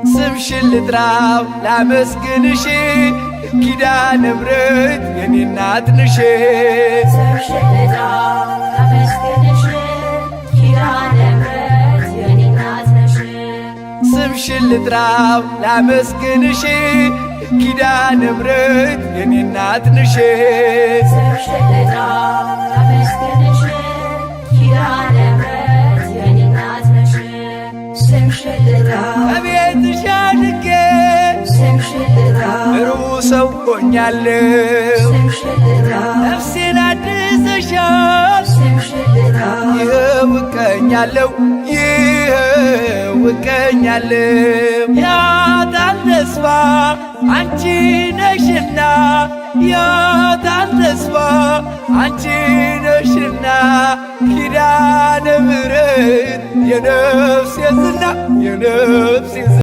ስምሽን ልጥራው ላመስግንሽ ኪዳነ ምሕረት የኔ እናት ነሽ። ስምሽን ልጥራው ላመስግንሽ ኪዳነ ምሕረት የኔ እናት ነሽ። ስምሽን ልጥራው ላመስግንሽ ኪዳነ ምሕረት የኔ እናት ነሽ። ስምሽን ልጥራው ላመስግንሽ ኪዳነ ምሕረት የኔ እናት ነሽ። ስምሽን ልጥራው ከቤትሽ አድጌ ስምሽን ልጥራው ሩቅ ሰው ሆኛለሁ። ስምሽን ልጥራው ነፍሴን አድሰሻል። ስምሽን ልጥራው ይኸው እቀኛለሁ ይኸው እቀኛለሁ። ያጣን ተስፋ አንቺ ነሽና ያጣን ተስፋ አንቺ ነሽና ኪዳነ ምሕረት የነፍሴ ዝና የነፍሴ